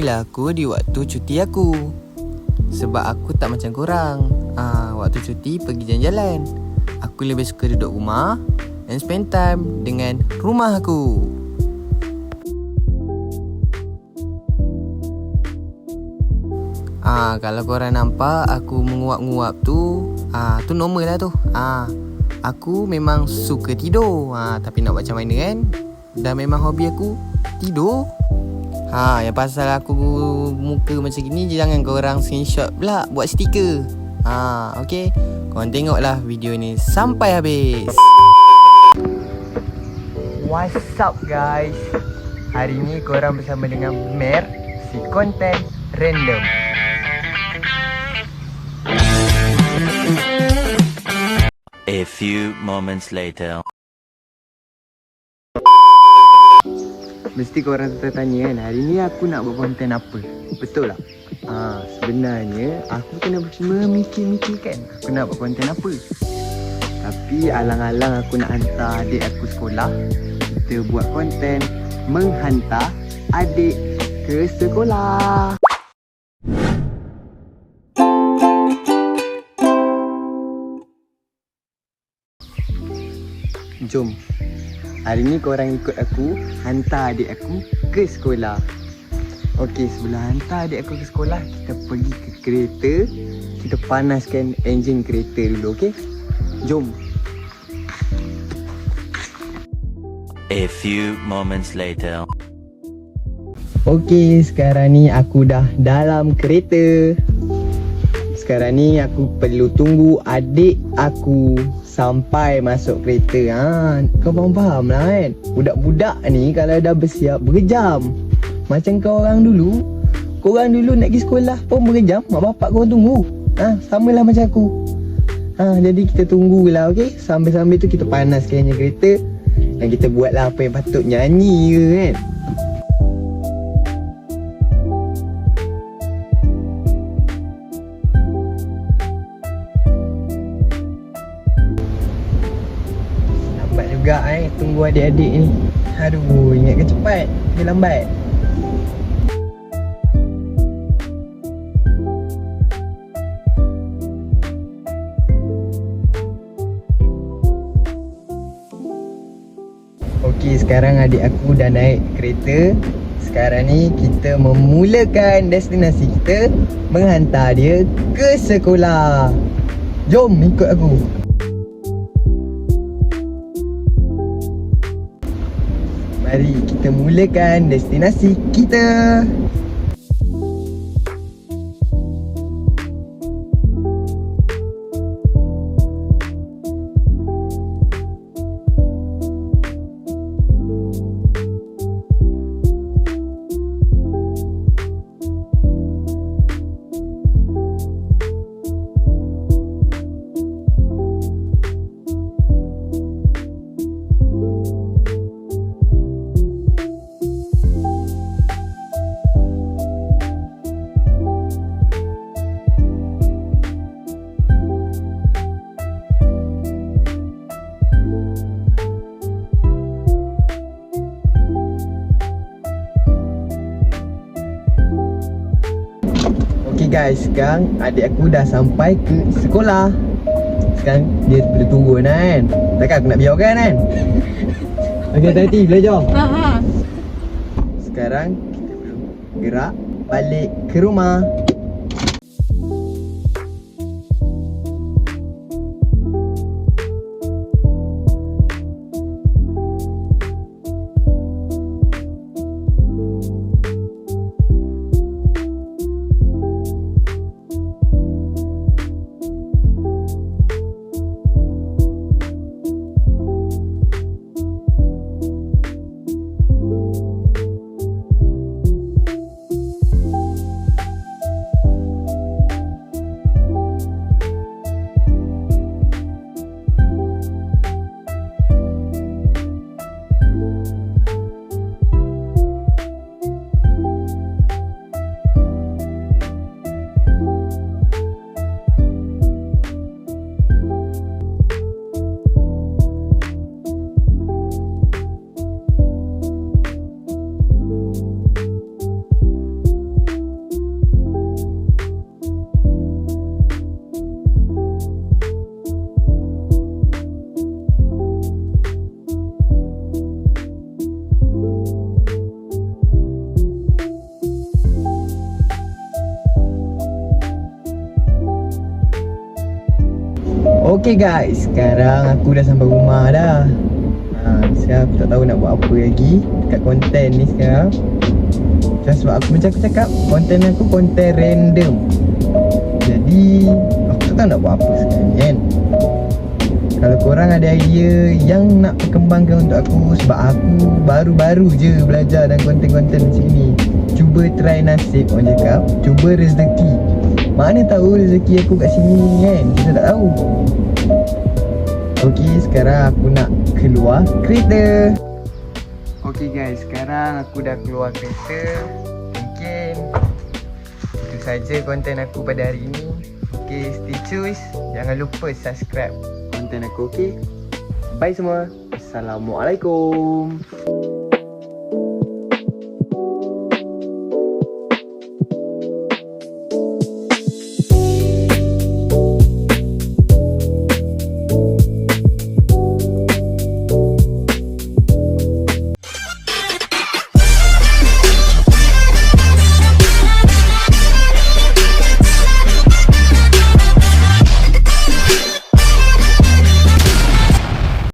Inilah aku di waktu cuti aku. Sebab aku tak macam korang. Waktu cuti pergi jalan-jalan. Aku lebih suka duduk rumah dan spend time dengan rumah aku. Kalau korang nampak aku menguap-nguap tu normal lah tu. Aku memang suka tidur. Tapi nak buat macam mana kan? Dah memang hobi aku tidur. Yang pasal aku muka macam gini, jangan korang screenshot pula buat stiker. Okay, korang tengoklah video ni sampai habis. What's up guys? Hari ni korang bersama dengan Mer, si konten random. A few moments later. Mesti korang tertanya kan, hari ni aku nak buat konten apa? Betul tak? Sebenarnya aku kena memikir-mikirkan aku nak buat konten apa. Tapi alang-alang aku nak hantar adik aku sekolah, kita buat konten menghantar adik ke sekolah. Jom, hari ni korang ikut aku hantar adik aku ke sekolah. Okey, sebelum hantar adik aku ke sekolah, kita pergi ke kereta. Kita panaskan enjin kereta dulu, okey? Jom. A few moments later. Okey, sekarang ni aku dah dalam kereta. Sekarang ni aku perlu tunggu adik aku sampai masuk kereta. Kau faham lah kan? Budak-budak ni kalau dah bersiap berjam. Macam korang dulu nak pergi sekolah pun berjam, mak bapak korang tunggu. Samalah macam aku. Jadi kita tunggulah, okey? Sambil-sambil tu kita panaskan kereta dan kita buatlah apa yang patut, nyanyi ke kan? Lambat juga tunggu adik-adik ni. Aduh, ingatkan cepat, dia lambat. Okey, sekarang adik aku dah naik kereta. Sekarang ni kita memulakan destinasi kita, menghantar dia ke sekolah. Jom ikut aku. Mari kita mulakan destinasi kita. Okay guys, sekarang adik aku dah sampai ke sekolah. Sekarang dia perlu tunggu kan. Takkan aku nak biarkan kan? Okay, hati-hati, boleh jom? Sekarang kita perlu gerak balik ke rumah. Okay guys, sekarang aku dah sampai rumah dah. Sekarang aku tak tahu nak buat apa lagi dekat konten ni sekarang. Sebab aku macam aku cakap, konten aku konten random. Jadi aku tak tahu nak buat apa sekarang ni kan. Kalau korang ada idea yang nak perkembangkan untuk aku, sebab aku baru-baru je belajar dan konten-konten macam ni. Cuba try nasib, orang cakap. Cuba rezeki. Mana tahu rezeki aku kat sini kan. Kita tak tahu. Okey, sekarang aku nak keluar kereta. Okey guys, sekarang aku dah keluar kereta. Mungkin itu saja konten aku pada hari ini. Okey, stay tune. Jangan lupa subscribe konten aku, okey? Bye semua. Assalamualaikum.